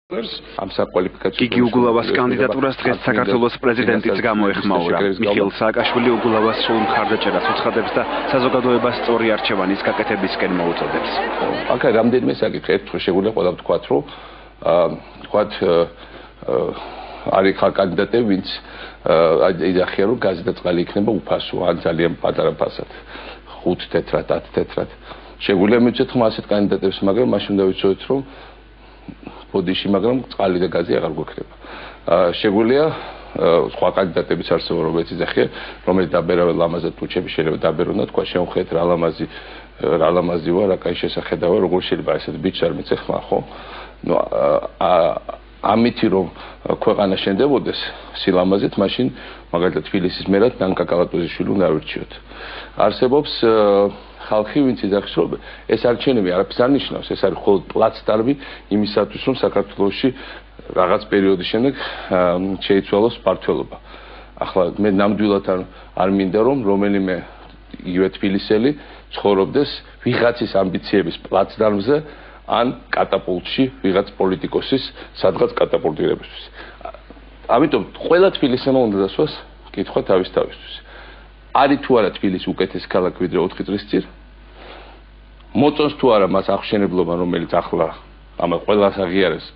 ამ საკვალიფიკაციო იგი უგულავას კანდიდატურას დღეს საქართველოს პრეზიდენტიც გამოეხმაურა. მიხეილ სააკაშვილი უგულავას სულ მხარდაჭერას უცხადებს და საზოგადოებას სწორი არჩევანის გაკეთებისკენ მოუწოდებს. აქ რამდენიმე საკითხი ერთხელ შეგვიძლია ყველა ვთქვათ, რომ ვთქვათ არის ხალ კანდიდატები, ვინც იძახიან, რომ გაზი და წყალი იქნება უფასო, ან ძალიან პატარა ფასად. 5 თეთრად, 10 თეთრად. შეგვიძლია მივცეთ ხმა ასეთ კანდიდატებს, მაგრამ მაშინ უნდა ვიცოდეთ, რომ ბოდიში, მაგრამ წყალი და გაზი აღარ გვექნება. შეგვიძლია სხვა კანდიდატებიც არსებობენ, რომელიც იძახიან, რომელიც დაბერავენ ლამაზად ტუჩები, შეიძლება დაბერონ და თქვა შევხედეთ რა ლამაზი ვარ, რა კაი შესახედავია, როგორ შეიძლება ესეთ ბიჭს არ მიცე ხმა, ხო? ნუ ამითი რომ ქვეყანა შენდებოდეს სილამაზით, მაშინ მაგალითად თბილისის მერად ნანკა კალატოზიშვილი უნდა ავირჩიოთ. არსებობს ხალხი, ვინც იძახის, რომ ეს არჩევნები არაფერს არ ნიშნავს, ეს არის მხოლოდ პლაცდარმი იმისათვის, რომ საქართველოში რაღაც პერიოდის შემდეგ შეიცვალოს მმართველობა. ახლა მე ნამდვილად არ მინდა, რომ რომელიმე იგივე თბილისელი ცხოვრობდეს ვიღაცის ამბიციების პლაცდარმზე ან კატაპულტში ვიღაც პოლიტიკოსის სადღაც კატაპულტირებისთვის. ამიტომ ყველა თბილისელმა უნდა დასვას კითხვა თავისთვის. არის თუ არა თბილისი უკეთესი ქალაქი ვიდრე 4 წლის წინ? მოწონს თუ არა მას აღშენებლობა, რომელიც ახლა ამ ყველას აღიარეს